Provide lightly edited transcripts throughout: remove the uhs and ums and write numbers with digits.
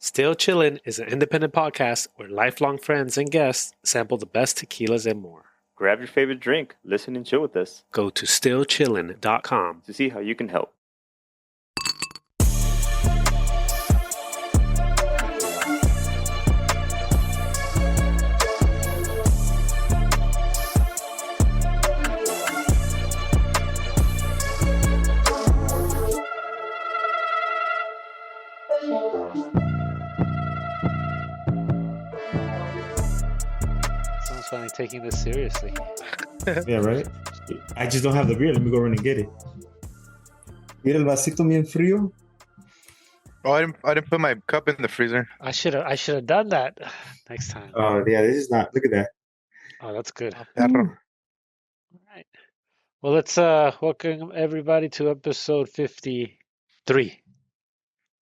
Still Chillin' is an independent podcast where lifelong friends and guests sample the best tequilas and more. Grab your favorite drink, listen and chill with us. Go to stillchillin.com to see how you can help. Sounds funny taking this seriously. Yeah, right? I just don't have the beer. Let me go run and get it. Mira el vasito bien frío. Oh, I didn't put my cup in the freezer. I should have done that next time. Oh, yeah, this is not. Look at that. Oh, that's good. Perro. All right. Well, let's welcome everybody to episode 53.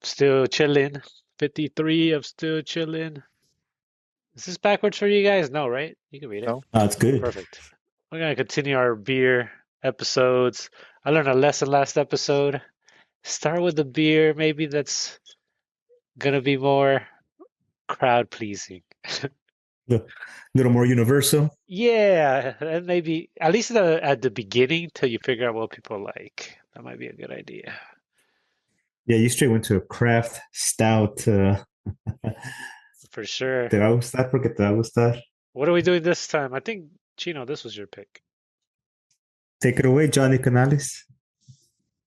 Still chillin'. 53 of Still Chillin'. Is this backwards for you guys? No, right? You can read it. No. Oh, it's good. Perfect. We're going to continue our beer episodes. I learned a lesson last episode. Start with the beer. Maybe that's going to be more crowd pleasing. A little more universal. Yeah, and maybe at least at the beginning till you figure out what people like. That might be a good idea. Yeah, you straight went to a craft stout. For sure. Te va a gustar porque te va a gustar. What are we doing this time? I think, Chino, this was your pick. Take it away, Johnny Canales.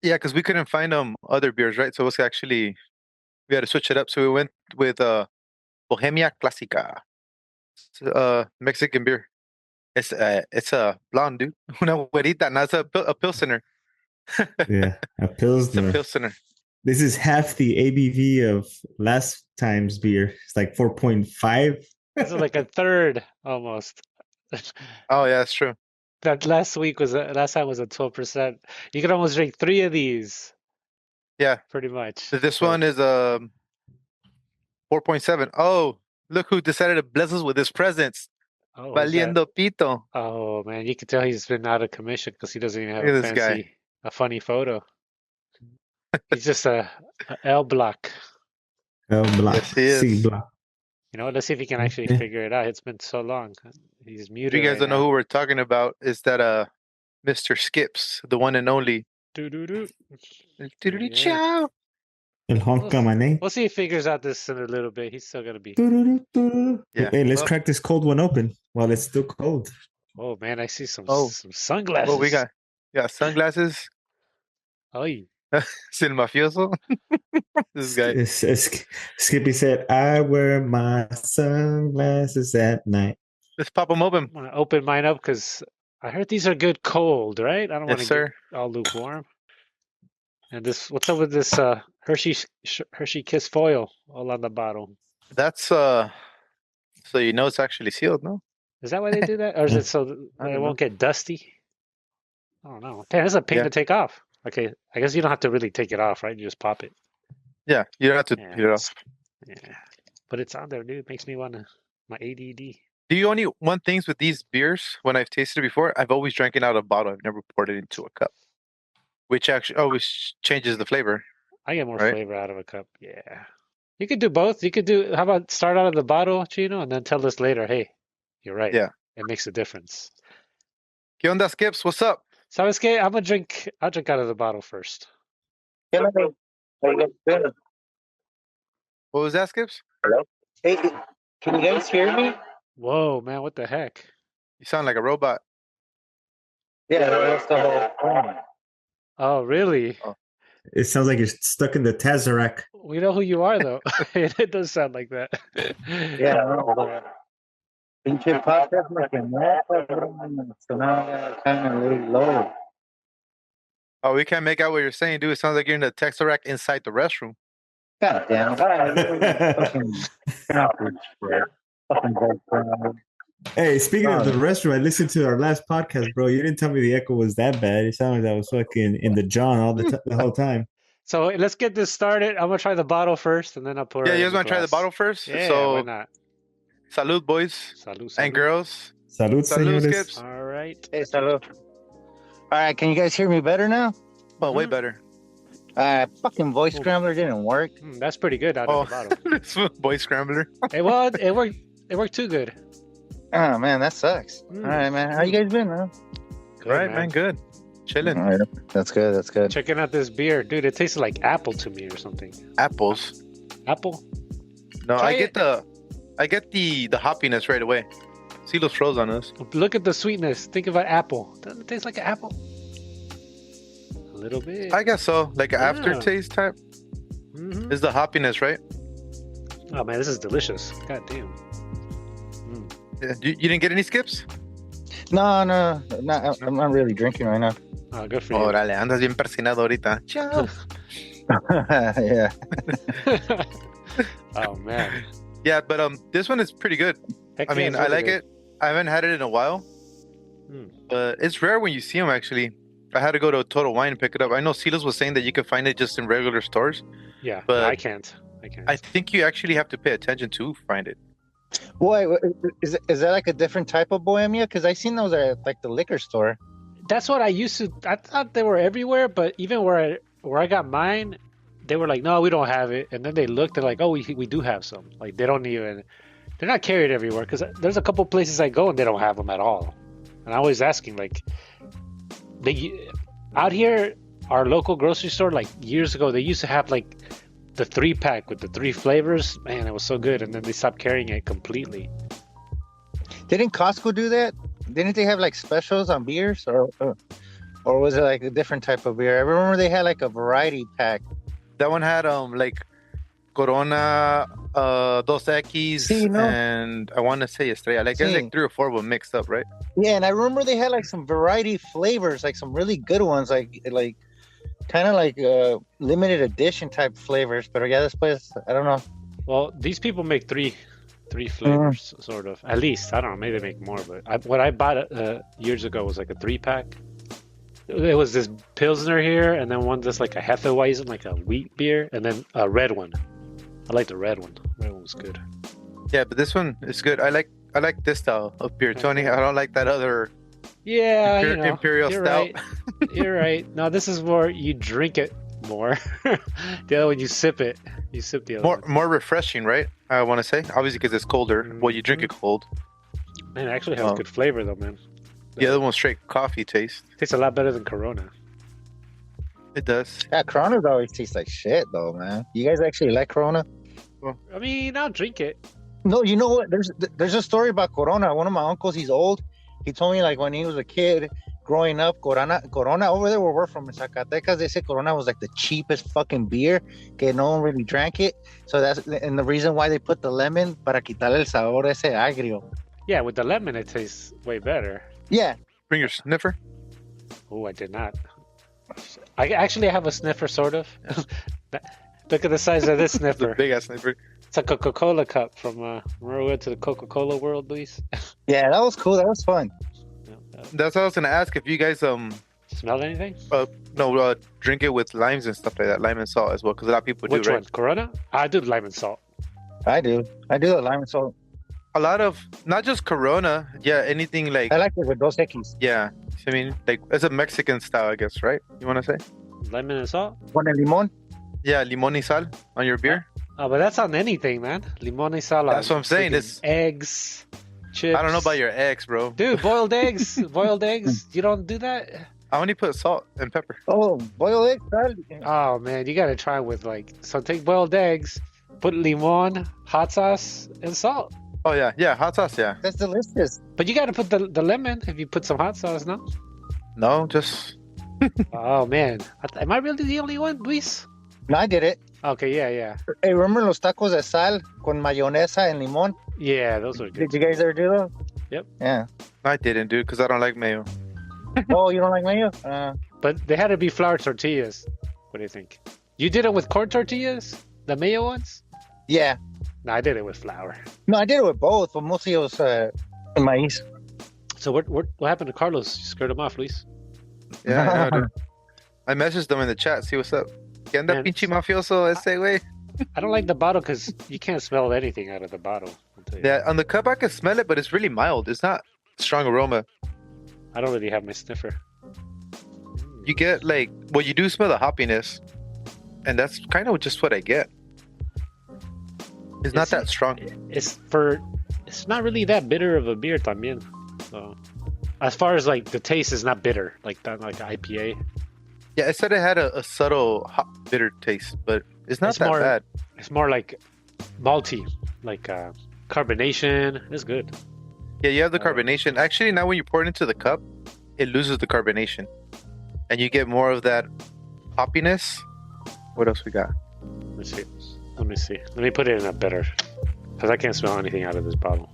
Yeah, because we couldn't find other beers, right? So it was actually we had to switch it up. So we went with Bohemia Clásica. It's Mexican beer. It's a blonde, dude. Una güerita, and that's a Pilsner. Yeah, a It's a Pilsner. Pilsner. This is half the ABV of last time's beer. It's like 4.5. This is like a third almost. Oh, yeah, that's true. That last time was a 12%. You could almost drink 3 of these. Yeah. Pretty much. This one is 4.7. Oh, look who decided to bless us with his presents. Oh, who's that? Valiendo Pito. Oh man, you can tell he's been out of commission because he doesn't even have Look a at this guy. a funny photo. He's just a L block. El Black. Yes, he is. C Black. You know, let's see if he can actually Yeah. figure it out. It's been so long. He's If muted. you guys right don't know now. who we're talking about, is that Mr. Skips, the one and only. Doo-doo-doo. Doo-doo-doo, Yeah. Ciao. El Honka Mané. We'll see if he figures out this in a little bit. He's still gonna be. Yeah. Hey, let's Well- crack this cold one open while it's still cold. Oh man, I see some Oh. sunglasses. Well, we got sunglasses. Oh, Sin mafioso. This guy. Skippy said, I wear my sunglasses at night. Let's pop them open. I want to open mine up because I heard these are good cold, right? I don't want Yes, to sir. get all lukewarm. And this, what's up with this Hershey Kiss foil all on the bottle? That's so you know it's actually sealed, no? Is that why they do that, or is it so that I it don't won't get dusty? I don't know. Damn, that's a pain Yeah. to take off. Okay, I guess you don't have to really take it off, right? You just pop it. Yeah, you don't have to Yeah. heat it off. Yeah, but it's on there, dude. Makes me want my ADD. Do you only want things with these beers? When I've tasted it before, I've always drank it out of a bottle. I've never poured it into a cup, which actually always changes the flavor. I get more Right. flavor out of a cup. Yeah. You could do both. You could do, how about start out of the bottle, Chino, and then tell us later, hey, you're right. Yeah. It makes a difference. ¿Qué onda, Skips? What's up? ¿Sabes qué? I'll drink out of the bottle first. What was that, Skips? Hey, can you guys hear me? Whoa, man, what the heck? You sound like a robot. Yeah, that's the whole point. Oh, really? It sounds like you're stuck in the Tazerac. We know who you are, though. It does sound like that. Yeah, no, pinche podcast me quemó, cabrón. Sonaba kind of really low. Oh, we can't make out what you're saying, dude. It sounds like you're in the Texarac inside the restroom. God damn it. Fucking average shit. Fucking bullshit. Hey, speaking of the restroom, I listened to our last podcast, bro. You didn't tell me the echo was that bad. It sounded like I was fucking in the John all the whole time. So let's get this started. I'm going to try the bottle first, and then I'll pour it Yeah, in you guys want to try the glass. bottle first? Yeah, So, why not? salud, boys Salud, and salud. girls. Salud, Salud, señores. Skips. All right. Hey, salud. All right, can you guys hear me better now? Oh, way Mhm. better. Fucking voice scrambler didn't work. That's pretty good out of the bottle. It's a boy scrambler. Hey, well, it worked. It worked too good. Oh man, that sucks. Mm. All right, man. How you guys been, man? Good, Right, man. Good. Chilling. All right. That's good. That's good. Checking out this beer, dude. It tasted like apple to me or something. Apples. Apple? No, Try I get the hoppiness right away. Silo's froze on us. Look at the sweetness. Think about apple. Doesn't it taste like an apple? A little bit. I guess so. Like an Yeah. aftertaste type Mhm. is the hoppiness, right? Oh man, this is delicious. God damn. Yeah. You didn't get any skips? No, I'm not really drinking right now. Oh, good for you. Órale, andas bien persinado ahorita. Chao. Yeah. Oh man. Yeah, but this one is pretty good. Heck I yeah, mean, it's I really like good. it. I haven't had it in a while, Mm. but it's rare when you see them. Actually, I had to go to Total Wine and pick it up. I know Silas was saying that you could find it just in regular stores. Yeah, but I can't. I think you actually have to pay attention to find it. Boy, is that like a different type of Bohemia? Because I seen those at like the liquor store. That's what I used to. I thought they were everywhere, but even where I got mine, they were like, no, we don't have it. And then they looked and like, oh, we do have some. Like they don't even. They're not carried everywhere because there's a couple places I go and they don't have them at all. And I was asking like, out here, our local grocery store like years ago, they used to have like the 3-pack with the 3 flavors. Man, it was so good. And then they stopped carrying it completely. Didn't Costco do that? Didn't they have like specials on beers, or was it like a different type of beer? I remember they had like a variety pack. That one had like Corona, Dos Equis, Sí, no? and I want to say Estrella. Like there's Sí. like 3 or 4 of them mixed up, right? Yeah, and I remember they had like some variety flavors, like some really good ones, like kind of like limited edition type flavors. But yeah, después, I don't know. Well, these people make three flavors, sort of. At least I don't know. Maybe they make more, but what I bought years ago was like a 3-pack. It was this Pilsner here, and then one that's like a Hefeweizen, like a wheat beer, and then a red one. I like the red one. Red one was good. Yeah, but this one is good. I like this style of beer, Tony. I don't like that other Yeah, Imperial you're Stout. right. You're right. No, this is more you drink it more. The other one you sip it. You sip the other one. More refreshing, right? I want to say, obviously, because it's colder. Well, you drink it cold. Man, it actually has good flavor though, man. The other one's straight coffee taste. Tastes a lot better than Corona. It does. Yeah, Coronas always taste like shit, though, man. You guys actually like Corona? I mean, I'll drink it. No, you know what? There's a story about Corona. One of my uncles, he's old. He told me like when he was a kid, growing up, Corona over there where we're from in Zacatecas, they said Corona was like the cheapest fucking beer, que no one really drank it. So and the reason why they put the lemon para quitarle el sabor ese agrio. Yeah, with the lemon, it tastes way better. Yeah. Bring your sniffer. Oh, I did not. I actually have a sniffer, sort of. Look at the size of this The sniffer. big ass sniffer. It's a Coca-Cola cup from. Remember we went to the Coca-Cola world, Luis? Yeah, that was cool. That was fun. That's what I was gonna ask if you guys Smell anything? drink it with limes and stuff like that, lime and salt as well, because a lot of people Which do, right? one? Corona? I do lime and salt. I do the lime and salt. A lot of not just Corona, yeah, anything like I like it with Dos Equis. yeah. I mean, like it's a Mexican style, I guess, right? You want to say? Lemon and salt? Con el limón. Yeah, limón y sal on your beer. Oh, but that's on anything, man. Limon y sal. That's what I'm saying. freaking It's eggs, chips. I don't know about your ex, bro. Dude, boiled eggs. Boiled eggs. You don't do that? I only put salt and pepper. Oh, boiled egg. Oh, man. You got to try with so take boiled eggs, put limon, hot sauce, and salt. Oh yeah, hot sauce, yeah. That's delicious. But you got to put the lemon if you put some hot sauce, no? No, just Oh, man. Am I really the only one, Luis? No, I did it. Okay, yeah. Hey, remember los tacos de sal con mayonesa and limón? Yeah, those are good. Did you guys ever do those? Yep. Yeah. I didn't, dude, because I don't like mayo. Oh, you don't like mayo? But they had to be flour tortillas. What do you think? You did it with corn tortillas? The mayo ones? Yeah. No, I did it with flour. No, I did it with both, but mostly it was maíz. So what happened to Carlos? You scared him off, Luis? Yeah, I know, dude. I messaged them in the chat. See what's up. ¿Qué anda Man, pinche mafioso ese güey? I don't like the bottle because you can't smell anything out of the bottle. I'll tell you. Yeah, on the cup I can smell it, but it's really mild. It's not strong aroma. I don't really have my sniffer. You get like, well, you do smell the hoppiness, and that's kind of just what I get. It's not that strong. It's not really that bitter of a beer, también. So, as far as like the taste is not bitter, like that, like IPA. Yeah, I said it had a subtle hot bitter taste, but it's not that bad. It's more like malty, like carbonation. It's good. Yeah, you have the carbonation. Actually, now when you pour it into the cup, it loses the carbonation, and you get more of that hoppiness. What else we got? Let me see. Let me put it in a better, because I can't smell anything out of this bottle.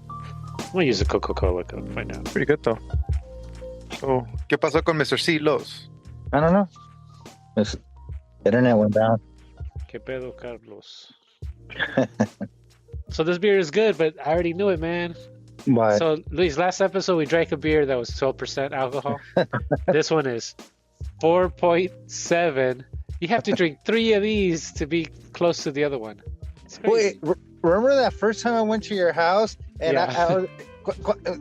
I'm gonna use a Coca-Cola cup right now. Pretty good though. So, ¿qué pasó con Mr. Silos? I don't know. This internet went down. ¿Qué pedo, Carlos? So this beer is good, but I already knew it, man. Why? So, Luis, last episode we drank a beer that was 12% alcohol. This one is 4.7. You have to drink 3 of these to be close to the other one. Wait, remember that first time I went to your house and Yeah.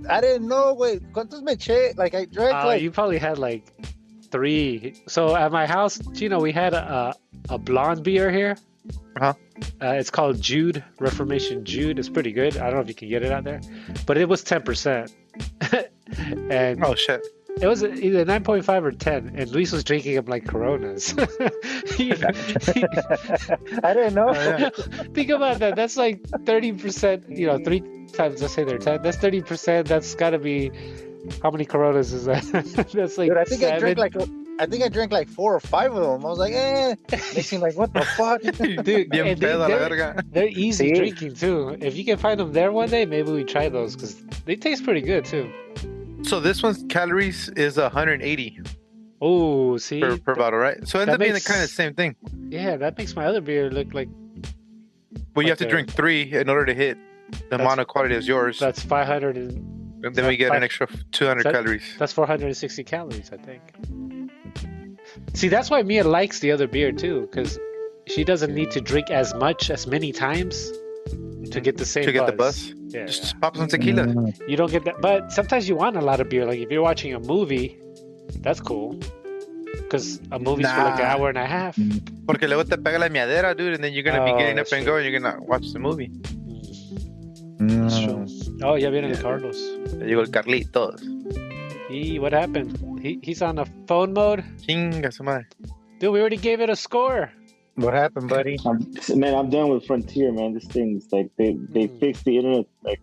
I didn't know. Wait, ¿cuántos me eché? Like I drank You probably had like 3. So at my house, we had a blonde beer here. Uh-huh. It's called Jude, Reformation Jude. It's pretty good. I don't know if you can get it out there, but it was 10%. And Oh shit! it was either 9.5 or 10, and Luis was drinking them like Coronas. I didn't know. Oh, yeah. Think about that. That's like 30%. 3 times, let's say they're 10. That's 30%. That's got to be, how many Coronas is that? That's like Dude, I think 7. I drank like 4 or 5 of them. I was like, They seem like, what the fuck? Dude, Bien and pedo la verga. they're easy See? drinking too. If you can find them there one day, maybe we try those because they taste pretty good too. So this one's calories is 180 Oh, see, per bottle, right? So it ends that up being the makes- kind of same thing. yeah, that makes my other beer look like Well, you have like to a- drink 3 in order to hit the amount of quality as yours. that's 500 And then we get an extra 200 That- calories. That's 460 calories, I think. See, that's why Mia likes the other beer too, because she doesn't need to drink as many times to get the same To get the buzz. Yeah, Just pop some tequila. you don't get that. But sometimes you want a lot of beer. Like if you're watching a movie, that's cool, because a movie's for like an Nah. hour and a half. Porque luego te pega la miadera, dude, and then you're gonna be Oh, getting up that's and true. going. You're gonna watch the movie. That's true. Oh, ya viene el Carlos. Te digo el Carlitos. What happened? He's on a phone mode. Chinga su madre. Dude, we already gave it a score. What happened, buddy? Man, I'm done with Frontier, man. This thing's like they fixed the internet like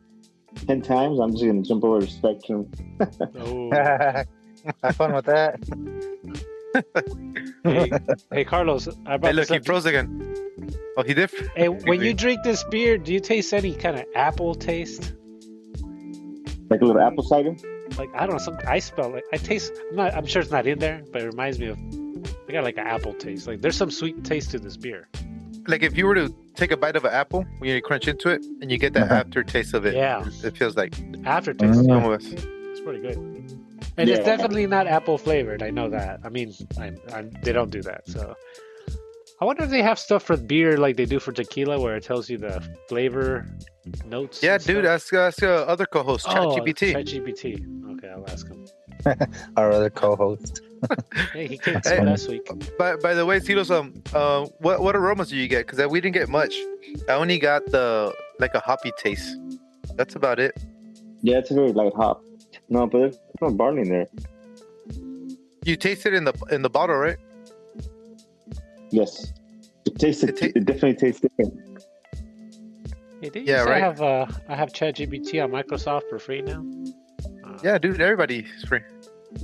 10 times. I'm just gonna jump over to Spectrum. Oh. Have fun with that. Hey, Carlos, I brought Hey, look, this he up. froze again. Oh, he did? Hey, when you drink this beer, do you taste any kind of apple taste? Like a little apple cider. Like I don't know, I smell like I taste. I'm sure it's not in there, but it reminds me of. I got like an apple taste. Like there's some sweet taste to this beer. Like if you were to take a bite of an apple, when you crunch into it, and you get that aftertaste of it. Yeah. It feels like Aftertaste, como ves. it's pretty good. And it's Yeah. definitely not apple flavored. I know that. I mean, they don't do that. So I wonder if they have stuff for beer like they do for tequila, where it tells you the flavor notes. Yeah, and dude, stuff. ask other co-host, ChatGPT. ChatGPT. Okay, I'll ask him. Our other co-host. Hey, he came Hey. last week. By the way, Silos, what aromas do you get? Because we didn't get much. I only got a hoppy taste. That's about it. Yeah, it's a very light hop. No, but there's no barley in there. You taste it in the bottle, right? Yes, it definitely tastes different. Hey, did you Yeah, say right. I have ChatGPT on Microsoft for free now? Yeah, dude, everybody is free.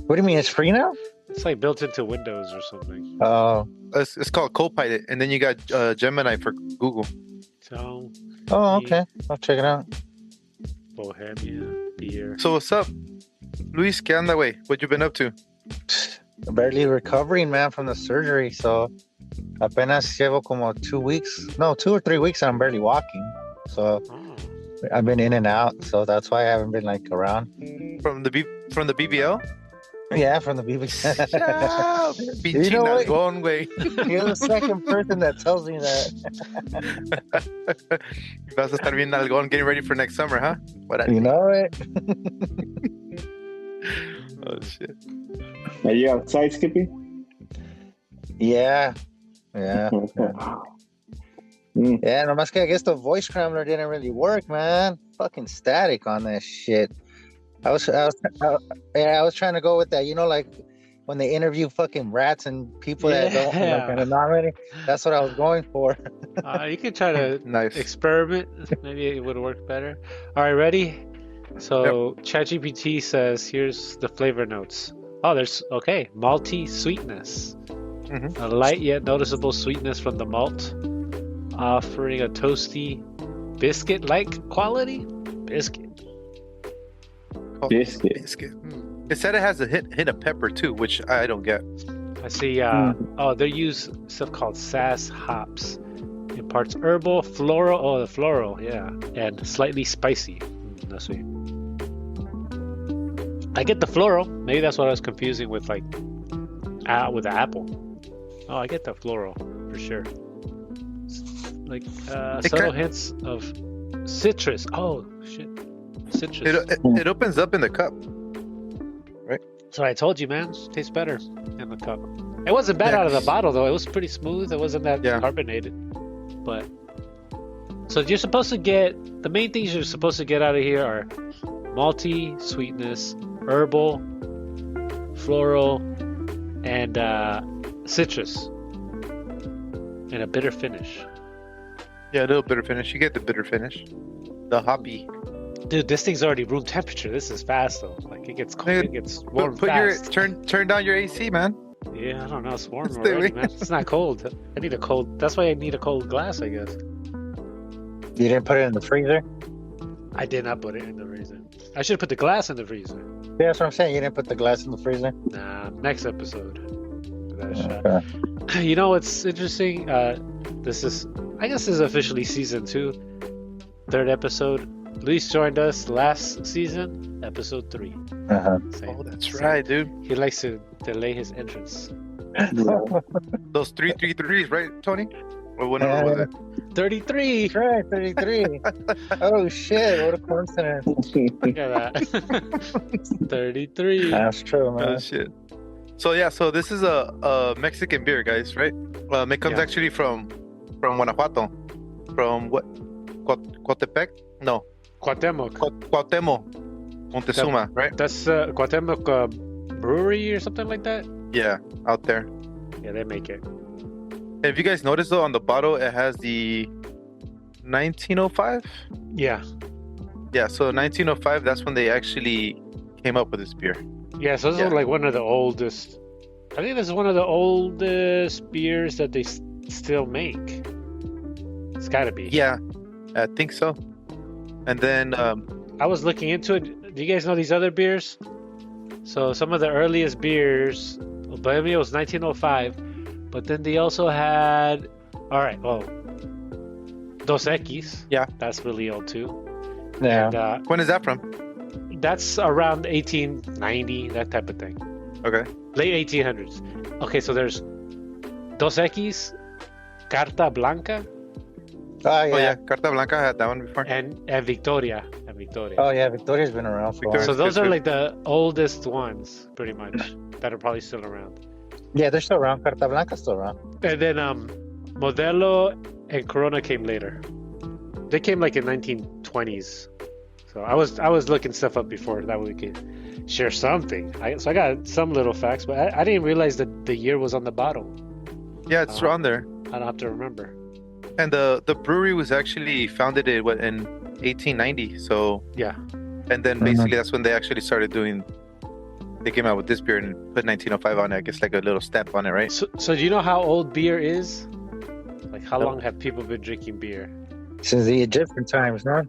What do you mean? It's free now? It's like built into Windows or something. Oh. It's called Copilot, and then you got Gemini for Google. So, Oh, okay. I'll check it out. Bohemia beer. So what's up, Luis? ¿Qué anda, güey? What you been up to? Barely recovering, man, from the surgery. So, apenas llevo como 2 weeks. No, 2 or 3 weeks. I'm barely walking. So, Oh, I've been in and out. So that's why I haven't been like around. From the BBL? Yeah, from the BBC. Pinche You know what? nalgón, güey. You're the second person that tells me that. Vas a estar bien nalgón, getting ready for next summer, huh? What? You know it? Oh shit. Are you outside, Skippy? Yeah. Yeah. Yeah, nomás que I guess the voice scrambler didn't really work, man. Fucking static on that shit. I was trying to go with that. You know, like when they interview fucking rats and people that don't like Yeah. are not ready. That's what I was going for. You can try to Nice. experiment. Maybe it would work better. All right, ready? So ChatGPT says, here's the flavor notes. Oh, there's, okay, malty sweetness. Mhm. A light yet noticeable sweetness from the malt, offering a toasty biscuit-like quality. Biscuit. Biscuit. It said it has a hit of pepper too, which I don't get. I see. Oh, they use stuff called sass hops. Imparts herbal, floral. Oh, the floral, yeah, and slightly spicy. That's sweet. I get the floral. Maybe that's what I was confusing with, like, with the apple. Oh, I get the floral for sure. Like subtle hints of citrus. Oh shit, citrus. It opens up in the cup. So I told you, man, tastes better in the cup. It wasn't bad out of the bottle though. It was pretty smooth. It wasn't that carbonated. But so you're supposed to get, the main things you're supposed to get out of here are malty sweetness, herbal, floral, and citrus, and a bitter finish. Yeah, a little bitter finish. You get the bitter finish. The hoppy. Dude, this thing's already room temperature. This is fast though. Like it gets cold, it gets warm fast. Turn down your AC, man. Yeah, I don't know. It's warm Stay already, away. man. It's not cold. I need a cold. That's why I need a cold glass, I guess. You didn't put it in the freezer? I did not put it in the freezer. I should put the glass in the freezer. Yeah, that's what I'm saying. You didn't put the glass in the freezer? Nah, next episode. Give that a shot. Okay. You know what's interesting? This is, I guess, this is officially season 2, 3rd episode. Luis joined us last season, episode 3. Uh-huh. Oh, that's right, dude. He likes to delay his entrance. Those 333s, right, Tony? Or what number was it? 33. That's right, 33. Oh shit, what a coincidence. Look at that. 33. That's true, man. Oh shit. So yeah, so this is a Mexican beer, guys, right? It comes actually from Guanajuato, from what? Coatepec? No, Cuauhtemoc. Cuauhtémoc, Montezuma, right? That's Cuauhtemoc Brewery or something like that? Yeah, out there. Yeah, they make it. And if you guys notice though, on the bottle it has the 1905. Yeah. Yeah, so 1905. That's when they actually came up with this beer. Yeah, so this is like one of the oldest. I think this is one of the oldest beers that they still make. It's got to be. Yeah, I think so. And then I was looking into it. Do you guys know these other beers? So some of the earliest beers, Bohemia was 1905, but then they also had, all right, well, Dos Equis. Yeah. That's really old too. Yeah. And, when is that from? that's around 1890, that type of thing. Okay. Late 1800s. Okay, so there's Dos Equis, Carta Blanca, Oh yeah. Oh yeah, Carta Blanca had that one before. and Victoria. Oh yeah, Victoria's been around for a while. So those good are too. like the oldest ones, pretty much, that are probably still around. Yeah, they're still around. Carta Blanca's still around. And then Modelo and Corona came later. They came like in 1920s. So I was looking stuff up before that we could share something. So I got some little facts, but I didn't realize that the year was on the bottle. Yeah, it's around there. I don't have to remember. And the brewery was actually founded in 1890. So Yeah. and then basically that's when they actually started doing. They came out with this beer and put 1905 on it. I guess like a little stamp on it, right? So do you know how old beer is? Like how long have people been drinking beer? Since the Egyptian times, no?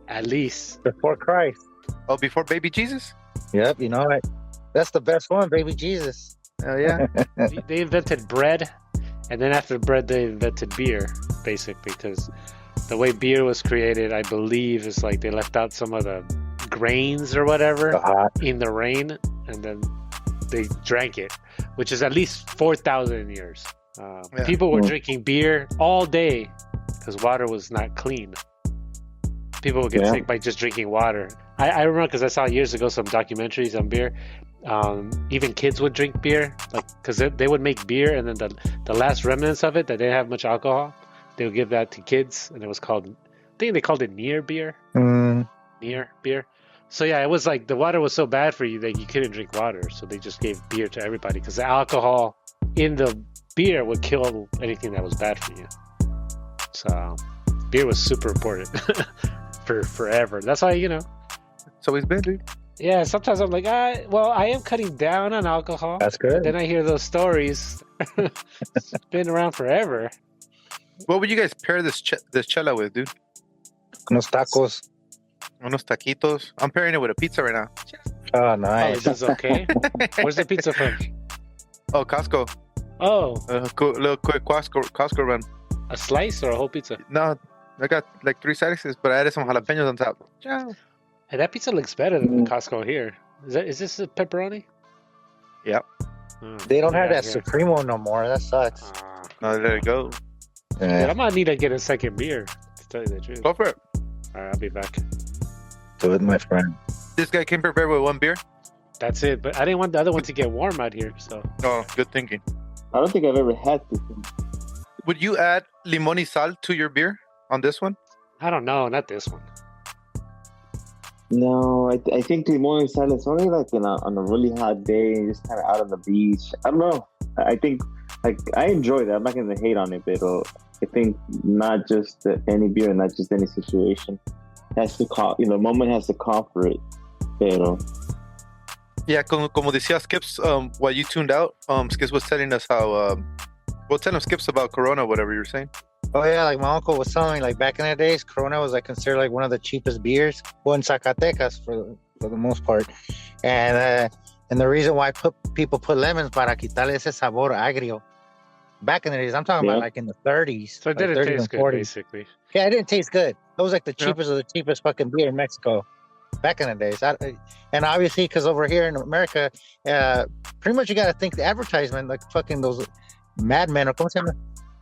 At least. Before Christ. Oh, before Baby Jesus? Yep, you know it. That's the best one, baby Jesus. Oh yeah. They invented bread, and then after bread they invented beer, basically, because the way beer was created, I believe, is like they left out some of the grains or whatever in the rain, and then they drank it, which is at least 4,000 years. People were drinking beer all day because water was not clean. People would get sick by just drinking water. I remember because I saw years ago some documentaries on beer. even kids would drink beer, like because they would make beer, and then the last remnants of it that didn't have much alcohol, they would give that to kids, and it was called, I think they called it near beer. Near beer. So yeah, it was like the water was so bad for you that you couldn't drink water, so they just gave beer to everybody because the alcohol in the beer would kill anything that was bad for you. So beer was super important for forever. That's why, It's always been, dude. yeah, sometimes I'm like, I am cutting down on alcohol. That's good. Then I hear those stories. It's been around forever. What would you guys pair this chela with, dude? Unos tacos. Unos taquitos. I'm pairing it with a pizza right now. Oh, Oh, nice. this is okay. Where's the pizza from? Oh, Costco. Oh, Little quick Costco run. a slice or a whole pizza? No, I got like 3 slices, but I added some jalapenos on top. Yeah. Hey, that pizza looks better than the Costco here. Is this a pepperoni? Yep. Oh, They don't have yeah, that here. Supremo no more. That sucks. No, let it go. Dude, Yeah. I'm gonna need to get a second beer, to tell you the truth. Go for it. All right, I'll be back. Do it, my friend. This guy came prepared with 1 beer. That's it. But I didn't want the other one to get warm out here, so. Oh, good thinking. I don't think I've ever had this one. Would you add limón y sal to your beer on this one? I don't know, not this one. No, I think limon and sal is only like on a really hot day, just kind of out on the beach. I don't know. I think like I enjoy that. I'm not gonna hate on it, but I think not just any beer, not just any situation. Has to call, moment has to call for it. Pero Yeah, como decía Skips, while you tuned out, Skips was telling us how, tell him Skips about Corona, whatever you were saying. Oh yeah, like my uncle was telling me, like back in the days, Corona was like considered like one of the cheapest beers. Well, in Zacatecas for the most part, and the reason why people put lemons para quitarle ese sabor agrio. Back in the days, I'm talking about like in the 30s. So it like didn't 30s taste and good, 40s. basically. Yeah, it didn't taste good. It was like the Yeah. cheapest of the cheapest fucking beer in Mexico. Back in the days, and obviously because over here in America, pretty much you got to think the advertisement, like fucking those madmen or something.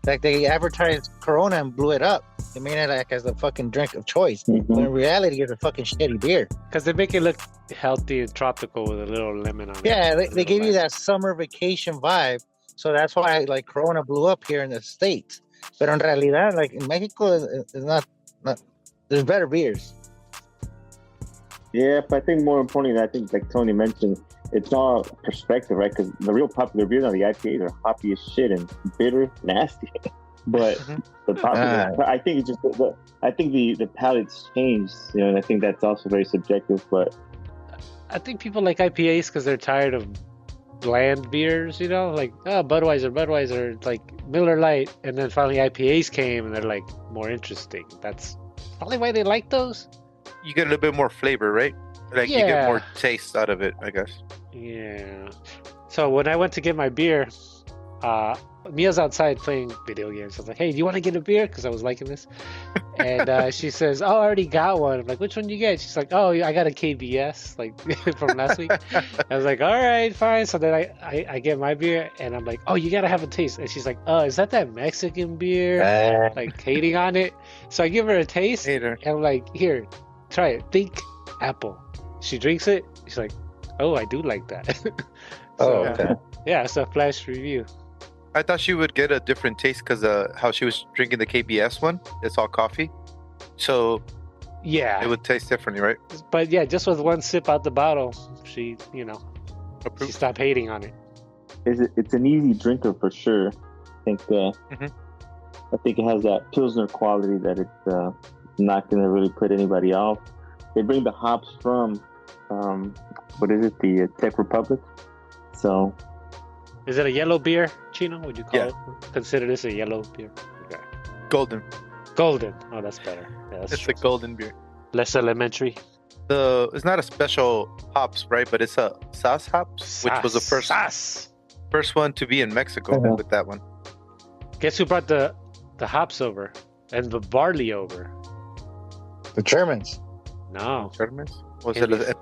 Like they advertised Corona and blew it up. They made it like as the fucking drink of choice. When in reality, it's a fucking shitty beer. Because they make it look healthy and tropical with a little lemon on it. Yeah, they Little give you lime. that summer vacation vibe. So that's why like Corona blew up here in the States. But in realidad, like in Mexico, is not. There's better beers. yeah, but I think more importantly, I think like Tony mentioned, it's all perspective, right? Because the real popular beers on the IPAs are hoppy as shit and bitter, nasty. But the popular, I think it's just I think the palate's changed, and I think that's also very subjective. But I think people like IPAs because they're tired of bland beers, like Budweiser, like Miller Lite, and then finally IPAs came and they're like more interesting. That's probably why they like those. You get a little bit more flavor, right? Like you Yeah. get more taste out of it, I guess. Yeah. So when I went to get my beer, Mia's outside playing video games. I was like, "Hey, do you want to get a beer?" Because I was liking this. And she says, "Oh, I already got one." I'm like, "Which one did you get?" She's like, "Oh, I got a KBS, like from last week." I was like, "All right, fine." So then I get my beer, and I'm like, "Oh, you gotta have a taste." And she's like, "Oh, is that Mexican beer?" Like hating on it. So I give her a taste, Hater. and I'm like, "Here, try it. Think apple." She drinks it. She's like, "Oh, I do like that." Oh, So, okay. yeah, it's a flash review. I thought she would get a different taste because how she was drinking the KBS one. It's all coffee. So Yeah, it would taste differently, right? but yeah, just with one sip out the bottle, she she Approved. stopped hating on it. it's an easy drinker for sure. I think I think it has that Pilsner quality that it's not going to really put anybody off. They bring the hops from what is it, the Czech Republic? So Is it a yellow beer, Chino? Would you call Yeah. it? Consider this a yellow beer? Okay. Golden. Golden. Oh, that's better. Yeah, that's It's a golden beer. less elementary. It's not a special hops, right? But it's a Sass hops, which was the first one to be in Mexico with that one. Guess who brought the hops over and the barley over? The Germans. No, Germans? Was And it it's-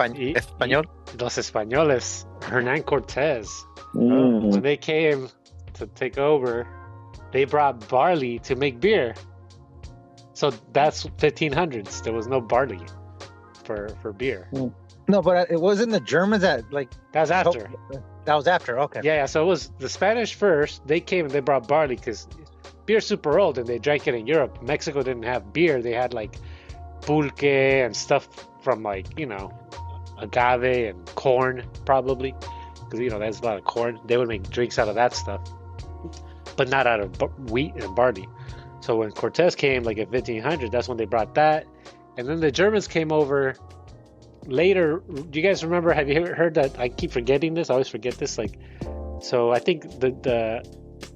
Español? Los Españoles, Hernán Cortés. When they came to take over, they brought barley to make beer. So that's 1500s. There was no barley for beer. No, but it wasn't the Germans that like That was after. that was after. Okay. Yeah. So it was the Spanish first. They came and they brought barley because beer's super old and they drank it in Europe. Mexico didn't have beer. They had like pulque and stuff from like, agave and corn probably. Because, there's a lot of corn. They would make drinks out of that stuff, but not out of wheat and barley. So when Cortez came, like in 1500, that's when they brought that. And then the Germans came over later. Do you guys remember? Have you heard that? I keep forgetting this. I always forget this. So I think the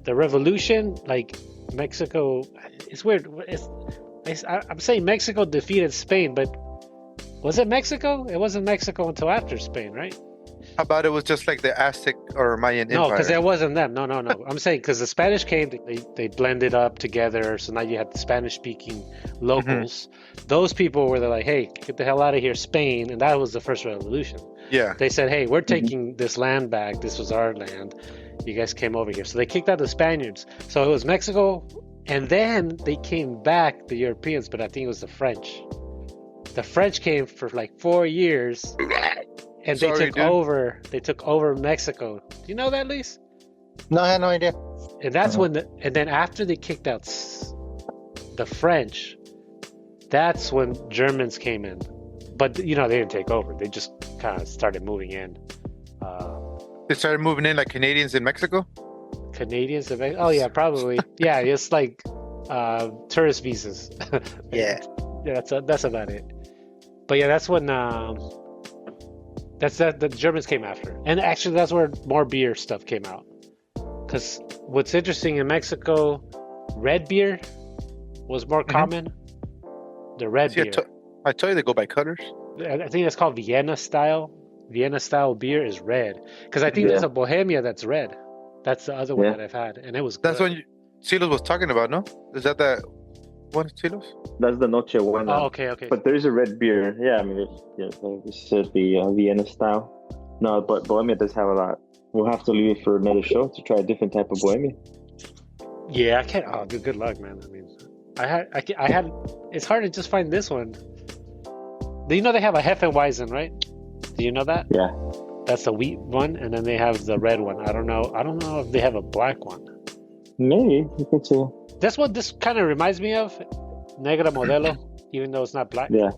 revolution, like Mexico, it's weird. I'm saying Mexico defeated Spain, but was it Mexico? It wasn't Mexico until after Spain, right? How about it was just like the Aztec or Mayan No, Empire? because it wasn't them. No. I'm saying because the Spanish came, they blended up together. So now you have the Spanish-speaking locals. Those people were like, hey, get the hell out of here, Spain. And that was the first revolution. Yeah. They said, hey, we're taking this land back. This was our land. You guys came over here. So they kicked out the Spaniards. So it was Mexico. And then they came back, the Europeans, but I think it was the French. The French came for like 4 years. And they took over Mexico. Do you know that, Luis? No, I had no idea. And that's when and then after they kicked out the French, that's when Germans came in. But they didn't take over. They just kind of started moving in. They started moving in like Canadians in Mexico? Canadians? Oh yeah, probably. Yeah, it's like tourist visas. Yeah. Yeah, that's about it. But yeah, that's when the Germans came after. And actually that's where more beer stuff came out. Because what's interesting in Mexico, red beer was more common. The red beer. I told you they go by colors. I think that's called Vienna style. Vienna style beer is red. Because I think there's a Bohemia that's red. That's the other one that I've had. And it was good. That's when Silos was talking about, no? Is that one, Silos? That's the Noche Buena. Oh, okay. But there's a red beer. Yeah, I mean, this is the Vienna style. No, but Bohemia does have a lot. We'll have to leave it for another show to try a different type of Bohemia. Yeah, I can't. Oh, good luck, man. I mean, I had. It's hard to just find this one. Do you know they have a Hefeweizen, right? Do you know that? Yeah. That's the wheat one, and then they have the red one. I don't know if they have a black one. Maybe you could say. That's what this kind of reminds me of, Negra Modelo, even though it's not black. Yeah.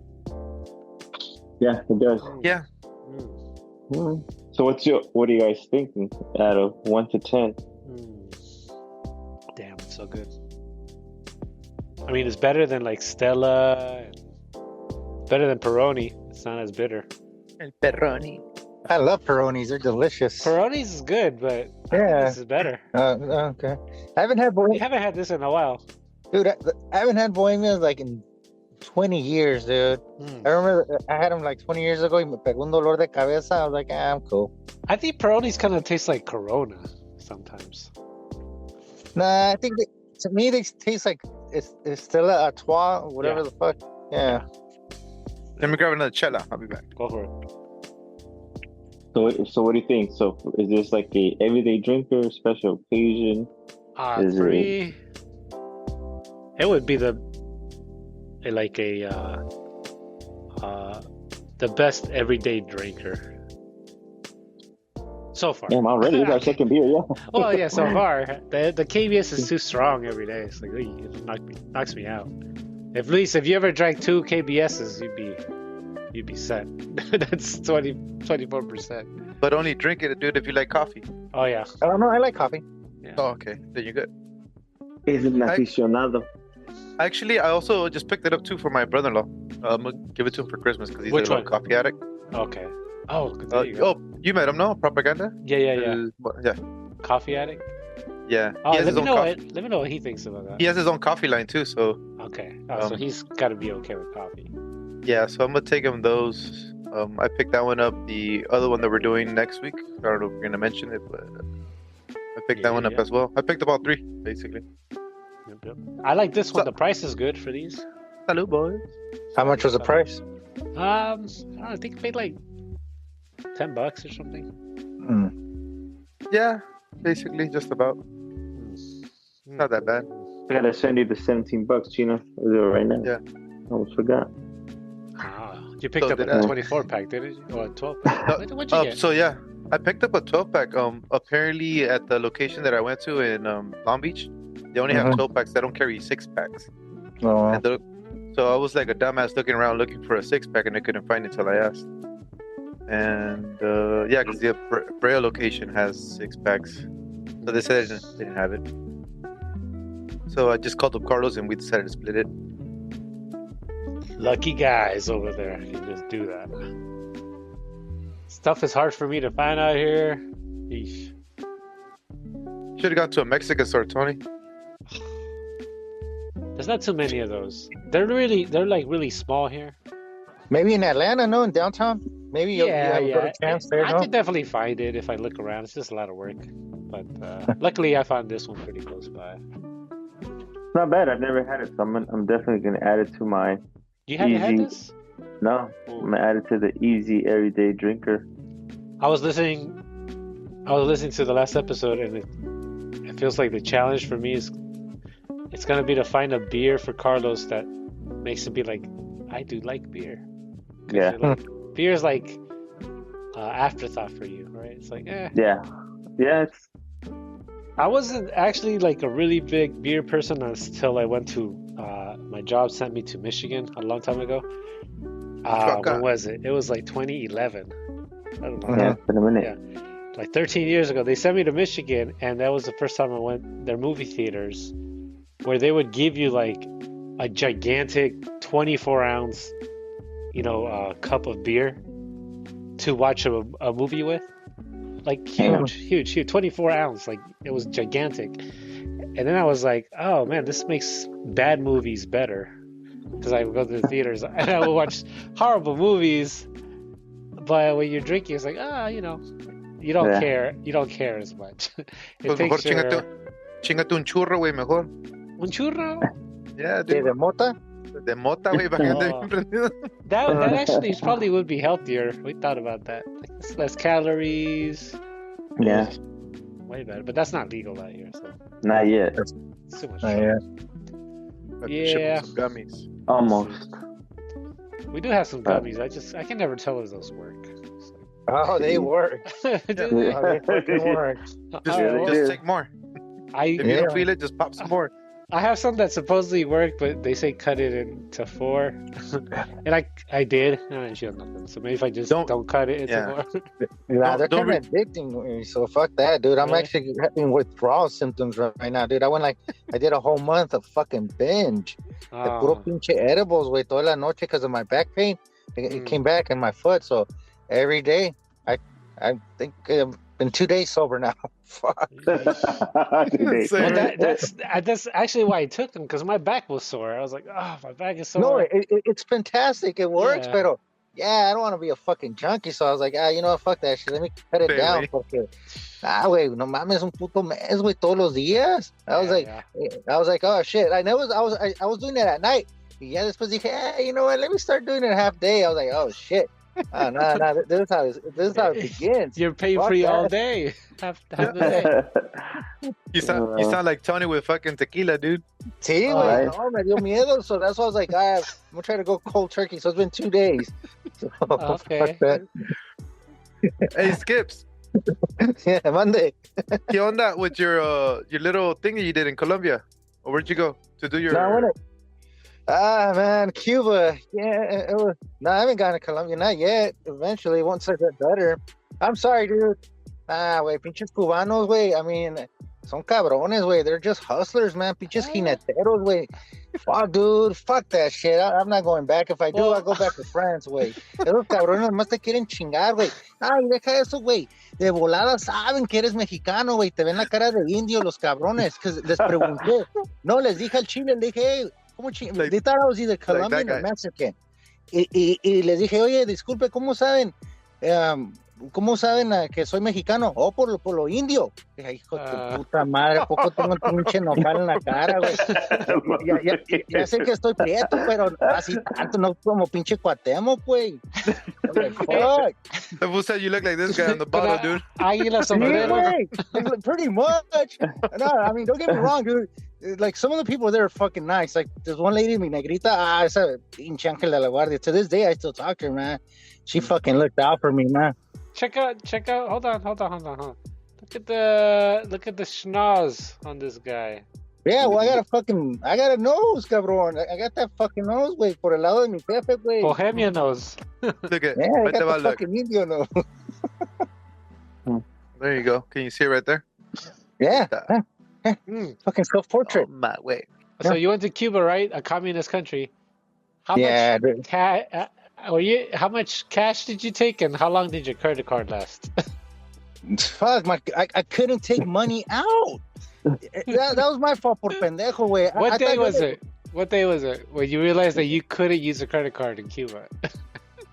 Yeah, it does. Yeah. So what are you guys thinking out of 1 to 10? Damn, it's so good. I mean, it's better than like Stella, better than Peroni. It's not as bitter. El Peroni. I love Peronis. They're delicious. Peroni's is good, but this is better. Okay. I haven't had Bohemia. You haven't had this in a while. Dude, I haven't had Bohemia like in 20 years, dude. I remember I had them like 20 years ago. Y me pegó un dolor de cabeza. I was like, I'm cool. I think Peroni's kind of taste like Corona sometimes. Nah, I think to me they taste like it's still a Artois or whatever the fuck. Yeah. Let me grab another chela. I'll be back. Go for it. So what do you think? So is this like a everyday drinker, special occasion? It would be the best everyday drinker so far. Damn, already our second beer, yeah. Well, yeah, so far the KBS is too strong every day. It's like it knocks me out. If you ever drank 2 KBSs, you'd be set. That's 24%. But only drink it, dude, if you like coffee. Oh yeah. I don't know. I like coffee. Yeah. Oh, okay. Then you're good. Es un aficionado. Actually, I also just picked it up too for my brother-in-law. I'm gonna give it to him for Christmas because he's Which a little one? coffee addict. Okay. Oh, there you go. Oh, you met him, no? Propaganda? Yeah. Yeah. Coffee addict. Yeah. Oh, He has let his me own know. coffee. Let me know what he thinks about that. He has his own coffee line too, so Okay. So he's got to be okay with coffee. yeah. So I'm gonna take him those. I picked that one up. The other one that we're doing next week, I don't know if we're gonna mention it, but I picked that one up as well. I picked up all 3 basically. Yep. I like this one. The price is good for these. Hello, boys. How much was the price? I don't know, I think it paid like $10 or something. Yeah, basically just about. Not that bad. I gotta send you the $17, Gina. I'll do it right now. Yeah. I almost forgot. You picked So up did a I. 24 pack, didn't you? Or a 12 pack? What'd you get? So yeah, I picked up a 12 pack. Apparently at the location that I went to in Long Beach, they only have 12 packs. They don't carry 6 packs. Oh, And so I was like a dumbass looking around looking for a 6 pack, and I couldn't find it until I asked. And yeah, because the Brea location has 6 packs, so they said they didn't have it. So I just called up Carlos, and we decided to split it. Lucky guys over there can just do that. Stuff is hard for me to find out here. Eesh. Should have gone to a Mexican store, Tony. There's not too many of those. They're like really small here. maybe in Atlanta, no, in downtown. Maybe you have a better chance there, I no? could definitely find it if I look around. It's just a lot of work. But luckily, I found this one pretty close by. Not bad. I've never had it, so I'm definitely gonna add it to my. You haven't had Easy. this? No, I'm gonna add it to the easy everyday drinker. I was listening to the last episode, and it feels like the challenge for me is it's gonna be to find a beer for Carlos that makes him be like, I do like beer. 'Cause Yeah. you're like, beer is like afterthought for you, right? It's like, Yeah. It's I wasn't actually like a really big beer person until I went to my job sent me to Michigan a long time ago. When was it? It was like 2011. I don't know. yeah. It's been a minute. Yeah. Like 13 years ago, they sent me to Michigan, and that was the first time I went their movie theaters, where they would give you like a gigantic 24-ounce, cup of beer to watch a movie with. Like huge, 24 ounce. Like it was gigantic. And then I was like, oh man, this makes bad movies better. Because I would go to the theaters and I would watch horrible movies. But when you're drinking, it's like, you don't care. You don't care as much. Pues mejor chingate un churro, güey, mejor. Un churro? Yeah, ¿De dude. mota? De mota, güey, para que ande bien prendido. That actually probably would be healthier. We thought about that. Like, it's less calories. Yeah. Way better. But that's not legal out here, so Not yet. it's too much. Yeah. Yeah. Some gummies. Almost. We do have some gummies. I can never tell if those work. It's Oh, they work. like, Oh, they fucking work. Just take more. If you don't feel it, just pop some more. I have some that supposedly work, but they say cut it into 4. And I did. I didn't feel nothing. So maybe if I just don't cut it into 4. Nah, they're Don't kind of addicting. So fuck that, dude. I'm Really? actually having withdrawal symptoms right now, dude. I did a whole month of fucking binge. De puro pinche edibles, güey, toda la noche because of my back pain. It came back in my foot. So every day, I think I've been 2 days sober now. Fuck. Well, that's actually why I took them, because my back was sore. I was like, oh, my back is sore. No, it's fantastic. It works, Yeah. pero I don't want to be a fucking junkie. So I was like, you know what, fuck that shit. Let me cut it down. Porque, güey, no mames, un puto mes, güey, todos los días. I was like, oh shit. I was doing it at night. Y ya después dije, you know what, let me start doing it half day. I was like, oh shit. No, this is how it begins. You're pain free all day. Half the day. You sound like Tony with fucking tequila, dude. Sí, güey, no, me dio miedo. So that's why I was like, I'm gonna try to go cold turkey. So it's been 2 days. So, Okay. fuck that. Hey, Skips. Yeah, Monday. ¿Qué onda with your little thing that you did in Colombia? Or where'd you go to do your... No, I went man, Cuba. Yeah, it was. No, I haven't gone to Colombia, not yet. Eventually, once I get better. I'm sorry, dude. Güey, pinches cubanos, güey. I mean, son cabrones, güey. They're just hustlers, man. Pinches jineteros, güey. Fuck, dude. Fuck that shit. I'm not going back. If I do, I'll go back to France, güey. Esos cabrones nomás te quieren chingar, güey. Ay, deja eso, güey. De volada saben que eres mexicano, güey. Te ven la cara de indio los cabrones. Que les pregunté. No, les dije al chile, les dije, hey, they thought I was either Colombian or Mexican. Y les dije, oye, disculpe, ¿cómo saben ¿cómo saben que soy mexicano? Oh, por lo indio. Dije, hijo de tu puta madre, ¿a poco tengo un pinche nopal en la cara, güey? Ya sé que estoy prieto, pero así tanto, no como pinche Cuauhtémoc, güey. Fuck. Who said you look like this guy on the bottle, dude? Águila Sí, sombrero. güey. Pretty much. No, I mean, don't get me wrong, dude. Like, some of the people there are fucking nice. Like, there's one lady, mi negrita, esa pinche ángel de la guardia. To this day, I still talk to her, man. She fucking looked out for me, man. Check out. Hold on. Look at the schnoz on this guy. Yeah, well, I got a nose, cabrón. I got that fucking nose, güey, por el lado de mi jefe, güey. Bohemia nose. Look at Yeah, I right got there, the look. fucking Indio nose. There you go. Can you see it right there? Yeah, Mm. fucking self-portrait. Oh, my way. So you went to Cuba, right? A communist country. How Yeah, much dude. how much cash did you take, and how long did your credit card last? Fuck, I couldn't take money out. That was my fault por pendejo, güey. What day was it when you realized that you couldn't use a credit card in Cuba?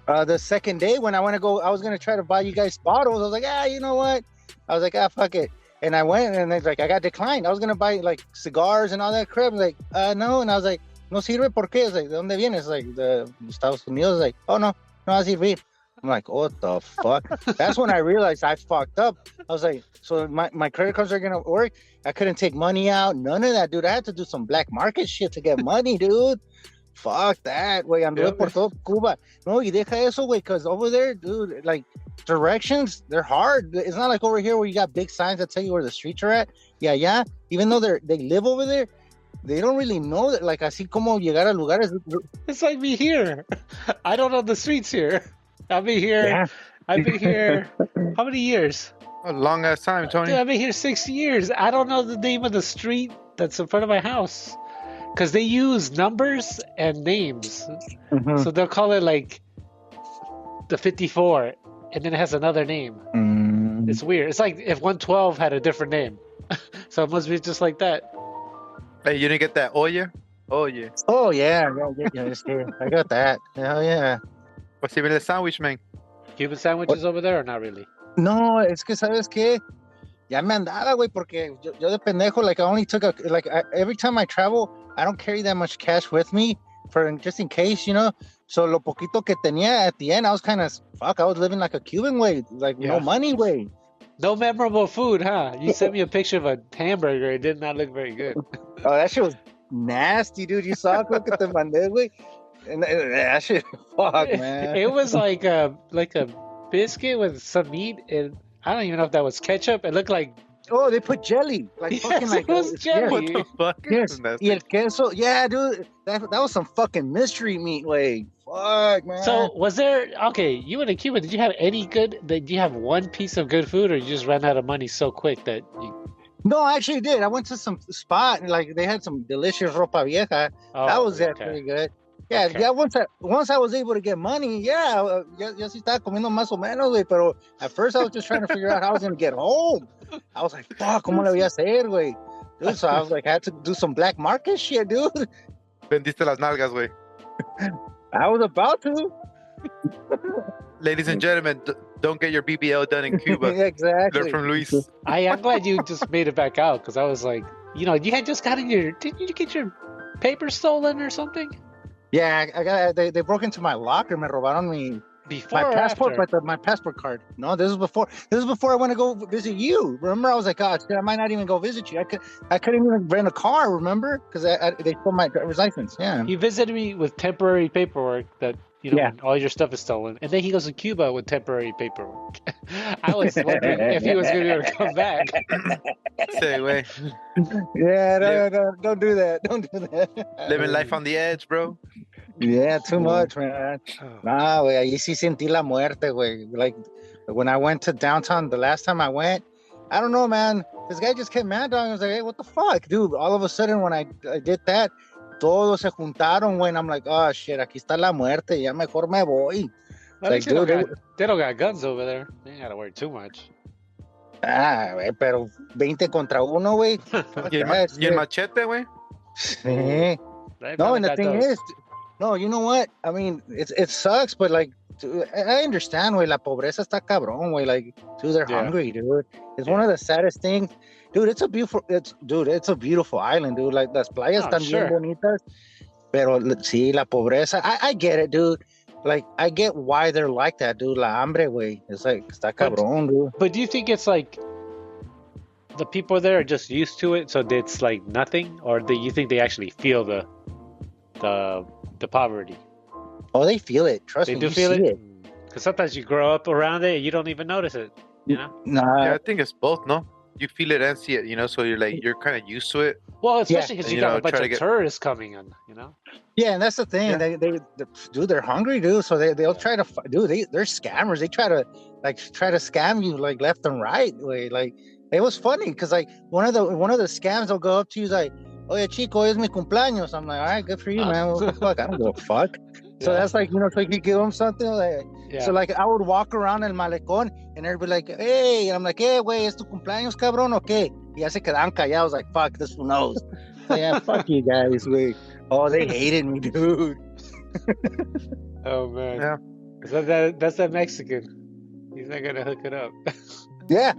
The second day when I was gonna try to buy you guys bottles. I was like, you know what? I was like, fuck it. And I went and it's like I got declined. I was gonna buy like cigars and all that crap. Like, no. And I was like, no sirve por qué? It's like, ¿de dónde vienes? Like, the Estados Unidos. Like, oh no va a servir. I'm like, what the fuck? That's when I realized I fucked up. I was like, so my credit cards are gonna work. I couldn't take money out. None of that, dude. I had to do some black market shit to get money, dude. Fuck that, güey. Anduve por todo Cuba. No, y deja eso, güey, because over there, dude, like, directions, they're hard. It's not like over here where you got big signs that tell you where the streets are at. Yeah. Even though they live over there, they don't really know that, like, así como llegar a lugares. It's like me here. I don't know the streets here. I've been here. Yeah. I've been here. How many years? A long ass time, Tony. Dude, I've been here 6 years. I don't know the name of the street that's in front of my house. Because they use numbers and names. Mhm. So they'll call it like the 54, and then it has another name. It's weird. It's like if 112 had a different name. So it must be just like that. Hey, you didn't get that oye? Oye. Oh, yeah. I got that. Hell yeah. What's even the sandwich, man? Cuban sandwiches over there or not really? No, es que, ¿sabes qué? Ya me andaba, güey, porque yo de pendejo, like, I only took every time I travel, I don't carry that much cash with me just in case, you know? So lo poquito que tenía at the end, I was kind of, I was living like a Cuban way, like no money way. No memorable food, huh? You sent me a picture of a hamburger. It did not look very good. Oh, that shit was nasty, dude. You saw it? Look at the mandé, güey. And that shit, fuck, man. It was like a biscuit with some meat, and I don't even know if that was ketchup. It looked like Oh, they put jelly, like Yes, fucking like it was jelly. What the fuck? Yes, That's y el queso, yeah, dude, that was some fucking mystery meat, like fuck, man. So was there you went to Cuba, did you have did you have one piece of good food, or you just ran out of money so quick that you No, I actually did. I went to some spot and like they had some delicious ropa vieja. That was pretty good. Yeah, Okay. yeah. Once I was able to get money, ya sí estaba comiendo más o menos, güey. Pero at first I was just trying to figure out how I was gonna get home. I was like, fuck, ¿cómo le voy a hacer, güey? Dude, so I was like, I had to do some black market shit, dude. Vendiste las nalgas, güey. I was about to. Ladies and gentlemen, don't get your BBL done in Cuba. Exactly. Learn from Luis. I'm glad you just made it back out, because I was like, you had just gotten didn't you get your paper stolen or something? Yeah, I got. They broke into my locker. Me robaron Before my or passport, after? but my passport card. No, this was before. This was before I went to go visit you. Remember, I was like, God, I might not even go visit you. I couldn't even rent a car. Remember, because they stole my driver's license. Yeah. He visited me with temporary paperwork that when all your stuff is stolen, and then he goes to Cuba with temporary paperwork. I was wondering if he was going to be able to come back. Say, way. Yeah, no, don't do that. Don't do that. Living life on the edge, bro. Yeah, too much, man. Nah, güey, ahí sí sentí la muerte, güey. Like, when I went to downtown the last time I went, I don't know, man. This guy just kept mad dogging. I was like, hey, what the fuck, dude? All of a sudden, when I did that, todos se juntaron, güey. And I'm like, oh, shit, aquí está la muerte. Ya mejor me voy. At least they don't got guns over there. They ain't got to worry too much. Ah, güey, pero 20 contra 1, güey. Y el machete, güey. Sí. No, and the thing is, no, you know what? I mean, it sucks, but like dude, I understand, güey. La pobreza está cabrón, güey. Like, dude, they're Yeah. hungry, dude. It's one of the saddest things. Dude, it's a beautiful island, dude. Like, las playas Oh, están sure. bien bonitas. Pero, sí, la pobreza. I get it, dude. Like, I get why they're like that, dude. La hambre, güey. It's like, está cabrón, dude. But do you think it's like the people there are just used to it, so it's like nothing, or do you think they actually feel the poverty? Oh, they feel it. Trust They me, do you feel see it. Because sometimes you grow up around it and you don't even notice it. You know. Nah, Yeah, I think it's both. No, you feel it and see it. You know, so you're kind of used to it. Well, especially because And, you you got know, a bunch try to of get- tourists coming in. You know. yeah, and that's the thing. Yeah. Dude, they're hungry, dude. So they'll try to, they're scammers. They try to scam you like left and right. Way like it was funny because like one of the scams will go up to you like, "Oye, chico, es mi cumpleaños." I'm like, all right, good for you, man. What the fuck? I don't give a fuck. So Yeah. that's like, you know, so you give them something like. Yeah. So like I would walk around el malecón and everybody like, hey, and I'm like, hey, güey, ¿es tu cumpleaños, cabrón, o qué? Y ya se quedaban callados. I was like, fuck, this one knows. Yeah, fuck you guys, güey. Oh, they hated me, dude. Oh man. Yeah. So that's that Mexican. He's not gonna hook it up. Yeah.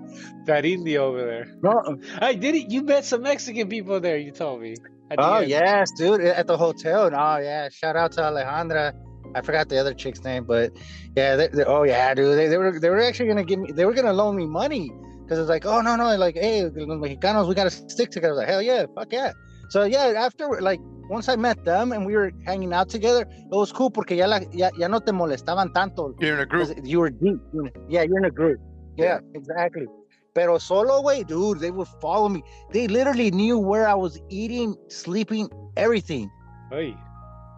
That Indio over there. No. Hey, did it? You met some Mexican people there. You told me. At the Oh end. yes, dude, at the hotel. And, oh yeah, shout out to Alejandra. I forgot the other chick's name, but yeah, oh yeah, dude, they were actually gonna give me, they were gonna loan me money because it's like, oh no, like, hey, los Mexicanos, we gotta stick together. I was like, hell yeah, fuck yeah. So yeah, after like once I met them and we were hanging out together, it was cool porque ya no te molestaban tanto. You're in a group. You were deep. Yeah, you're in a group. Yeah, exactly. Pero solo way, dude, they would follow me. They literally knew where I was eating, sleeping, everything. Oy.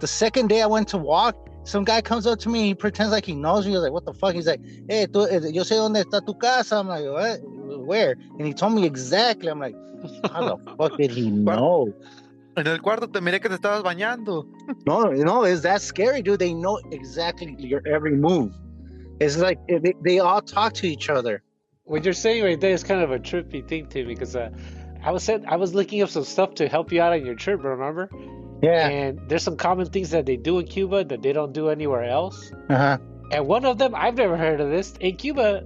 The second day I went to walk, some guy comes up to me. He pretends like he knows me. I was like, what the fuck? He's like, hey, yo sé dónde está tu casa. I'm like, what? Where? And he told me exactly. I'm like, how the fuck did he know? En el cuarto te miré que te estabas bañando. No, it's that scary, dude. They know exactly your every move. It's like they all talk to each other. What you're saying right there is kind of a trippy thing to me because I was looking up some stuff to help you out on your trip. Remember? Yeah. And there's some common things that they do in Cuba that they don't do anywhere else. Uh-huh. And one of them, I've never heard of this. In Cuba,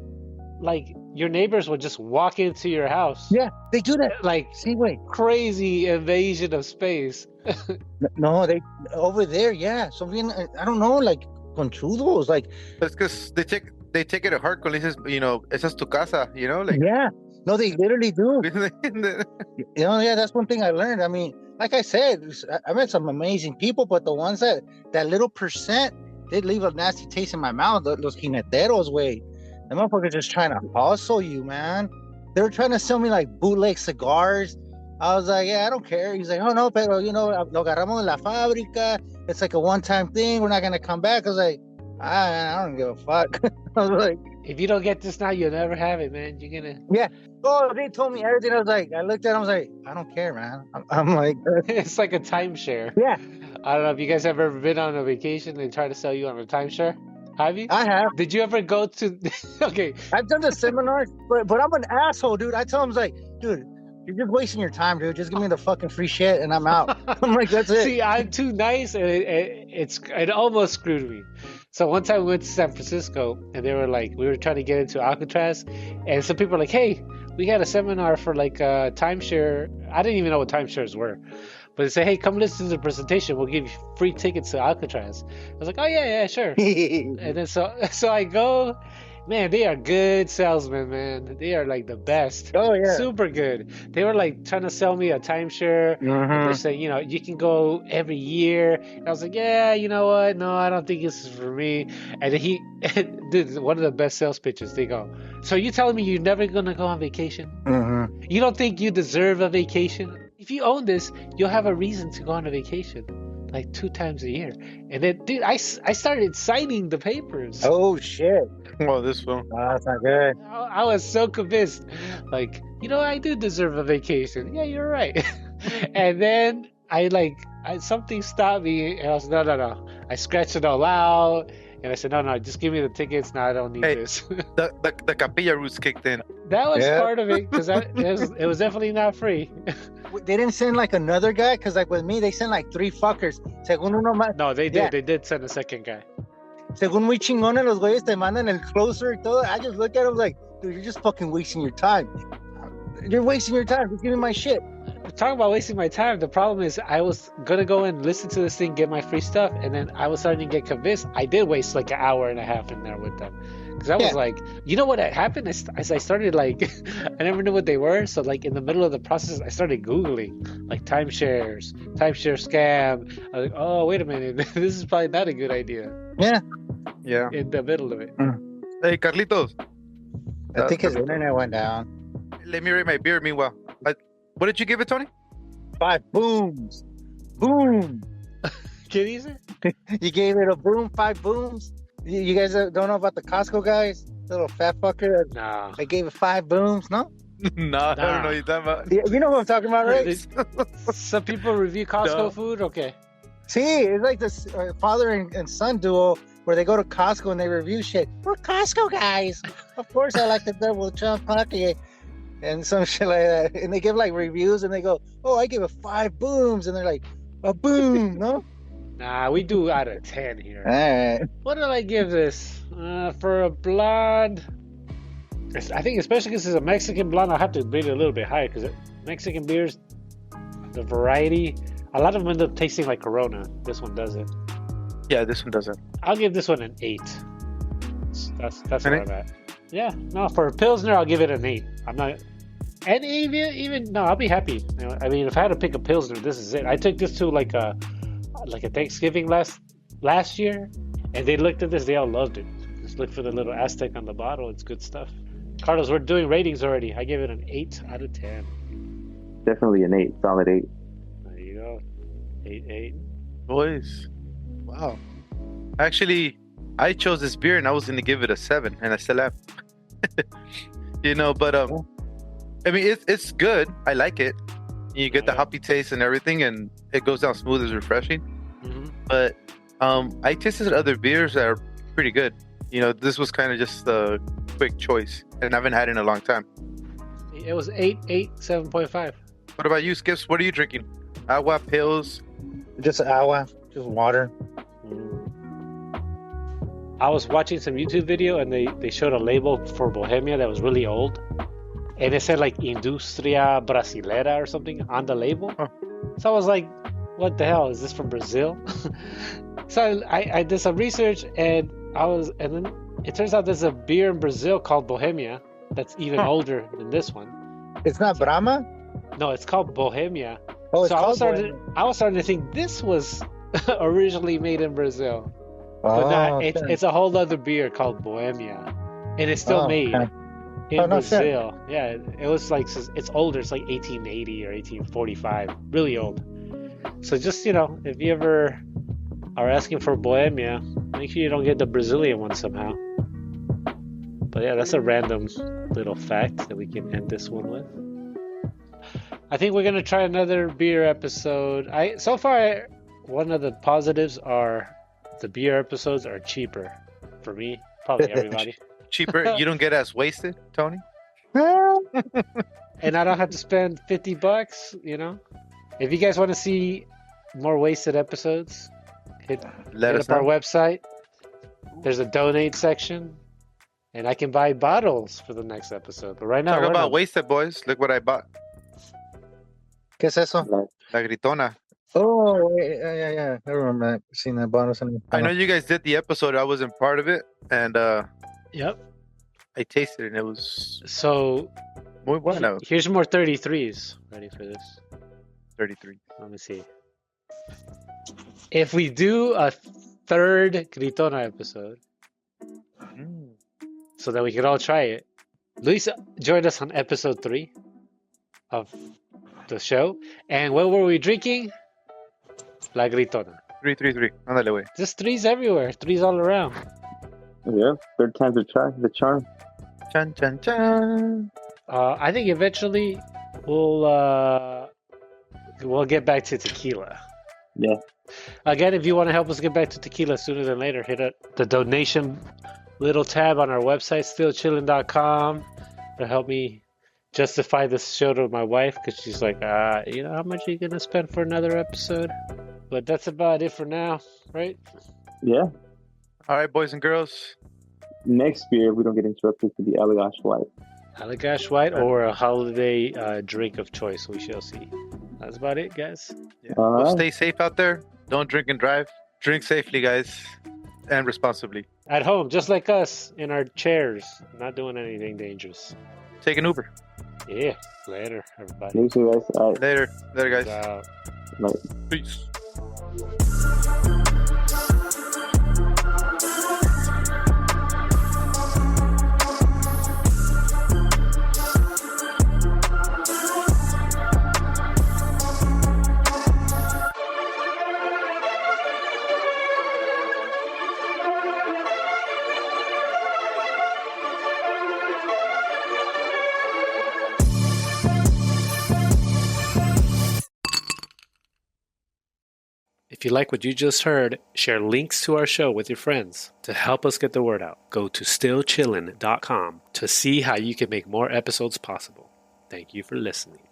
like your neighbors will just walk into your house. Yeah, they do that. Like See, wait. crazy invasion of space. No, they over there. Yeah, so I don't know, like conchudos, like It's because they take it at heart when he says, you know, esa es tu casa, you know, like. yeah. No, they literally do. You know, yeah, that's one thing I learned. I mean, like I said, I met some amazing people, but the ones that little percent did leave a nasty taste in my mouth. Los jineteros, way. The motherfuckers just trying to hustle you, man. They were trying to sell me like bootleg cigars. I was like, yeah, I don't care. He's like, oh no, pero you know, lo agarramos en la fábrica. It's like a one-time thing. We're not gonna come back. I was like, I don't give a fuck. I was like, If you don't get this now, you'll never have it, man. You're gonna. oh, they told me everything. I was like, I looked at him, I was like, I don't care, man. I'm like, It's like a timeshare. yeah, I don't know if you guys have ever been on a vacation and try to sell you on a timeshare. Have you? I have. Did you ever go to? Okay. I've done the seminars, but I'm an asshole, dude. I tell him, like, dude, you're just wasting your time, dude. Just give me the fucking free shit and I'm out. I'm like, that's it. See, I'm too nice, and it almost screwed me. So one time we went to San Francisco, and they were like, we were trying to get into Alcatraz, and some people were like, hey, we got a seminar for like timeshare. I didn't even know what timeshares were, but they said, hey, come listen to the presentation. We'll give you free tickets to Alcatraz. I was like, oh yeah, sure. And then so I go. Man, they are good salesmen, man. They are like the best. Oh yeah. Super good. They were like trying to sell me a timeshare. Mhm. They're saying, you know, you can go every year. And I was like, yeah, you know what? No, I don't think this is for me. And then dude, one of the best sales pitches. They go, so you telling me you're never gonna go on vacation? Mhm. You don't think you deserve a vacation? If you own this, you'll have a reason to go on a vacation, like 2 times a year. And then, dude, I started signing the papers. Oh shit. Well, this one. Oh, that's not good. I was so convinced, like, you know, I do deserve a vacation. Yeah, you're right. And then something stopped me, and I was no. I scratched it all out, and I said, no, just give me the tickets. Now I don't need Hey. this. The capilla roots kicked in. That was Yeah. part of it because it was definitely not free. They didn't send like another guy, because like with me, they sent like 3 fuckers. Según uno más. No, they did. Yeah. They did send a second guy. según muy chingones los güeyes te mandan el closer y todo. I just look at them like, dude, you're just fucking wasting your time. You're wasting your time. Just give me my shit. Talking about wasting my time, the problem is I was gonna go and listen to this thing, get my free stuff, and then I was starting to get convinced. I did waste like an hour and a half in there with them. Because I was like, you know what had happened? As I started like, I never knew what they were. So like in the middle of the process, I started Googling like timeshare scam. I was like, oh, wait a minute. This is probably not a good idea. Yeah. Yeah. In the middle of it. Hey, Carlitos. I think his internet went down. Let me rate my beer. Meanwhile, what did you give it, Tony? 5 booms. Boom. ¿Qué dice? You gave it a boom, 5 booms. You guys don't know about the Costco guys? Little fat fucker. No. I gave it 5 booms, no? No, I don't know what you're talking about. Yeah, you know what I'm talking about, right? Some people review Costco No. food? Okay. See, it's like this father and son duo where they go to Costco and they review shit. We're Costco guys. Of course, I like the double chunk pocket and some shit like that. And they give like reviews and they go, "Oh, I give it 5 booms," and they're like, "A boom, no?" Nah, we do out of 10 here. All right. What did I give this? For a blonde, I think especially because it's a Mexican blonde, I'll have to rate it a little bit higher because Mexican beers, the variety, a lot of them end up tasting like Corona. This one doesn't. Yeah, this one doesn't. I'll give this one an 8. That's An where I'm at. Yeah, no, for a Pilsner, I'll give it an 8. I'm not, and even no, I'll be happy. You know, I mean, if I had to pick a Pilsner, this is it. I took this to like a Thanksgiving last year, and they looked at this, they all loved it. Just look for the little Aztec on the bottle. It's good stuff. Carlos, we're doing ratings already. I give it an 8 out of 10. Definitely an 8, solid 8. There you go. 8. Boys. Wow. Actually, I chose this beer and I was going to give it a 7, and I still am. You know, but I mean, it's good. I like it. You get the hoppy taste and everything, and it goes down smooth. It's refreshing. Mm-hmm. But I tasted other beers that are pretty good. You know, this was kind of just a quick choice, and I haven't had it in a long time. It was 8, 7.5. What about you, Skips? What are you drinking? Agua, pills? Just agua, just water. I was watching some YouTube video and they showed a label for Bohemia that was really old, and it said like Industria Brasilera or something on the label. Huh. So I was like, what the hell, is this from Brazil? So I did some research, and then it turns out there's a beer in Brazil called Bohemia that's even older than this one. It's not Brahma? No, it's called Bohemia. Oh, it's So called I was starting to think this was originally made in Brazil. But Oh, it's a whole other beer called Bohemia, and it's still made okay. in Oh, no shit. Brazil. Yeah, it was like, it's older. It's like 1880 or 1845, really old. So just, you know, if you ever are asking for Bohemia, make sure you don't get the Brazilian one somehow. But yeah, that's a random little fact that we can end this one with. I think we're gonna try another beer episode. So far, one of the positives are the beer episodes are cheaper for me, probably everybody, Cheaper? You don't get as wasted, Tony? and I don't have to spend $50. You know, if you guys want to see more wasted episodes, hit Let us up our know. website. There's a donate section, and I can buy bottles for the next episode. But right now, Talk we're about not- wasted, boys. Look what I bought. ¿Qué es eso? La Gritona. Oh, yeah. I remember that. Seen that bonus. I know you guys did the episode. I wasn't part of it, and Yep. I tasted it, and it was So muy bueno. here's more 33s. Ready for this? 33. Let me see. If we do a third Gritona episode, so that we can all try it, Luis joined us on episode 3 of the show. And what were we drinking? La Gritona. 333. Ándale, güey. Just 3s everywhere. 3s all around. Yeah, third time's the charm. Chan, chan, chan. I think eventually we'll get back to tequila. Yeah. Again, if you want to help us get back to tequila sooner than later, hit up the donation little tab on our website, stillchillin.com. It'll help me justify this show to my wife, because she's like, you know, how much are you going to spend for another episode? But that's about it for now, right? Yeah. All right, boys and girls. Next beer, if we don't get interrupted, to the Allagash White. Allagash White or a holiday drink of choice, we shall see. That's about it, guys. Yeah. All Well, right. stay safe out there. Don't drink and drive. Drink safely, guys, and responsibly. At home, just like us, in our chairs, not doing anything dangerous. Take an Uber. Yeah. Later, everybody. Thanks, you guys. All right. Later, guys. Out. Peace. If you like what you just heard, share links to our show with your friends. To help us get the word out, go to stillchillin.com to see how you can make more episodes possible. Thank you for listening.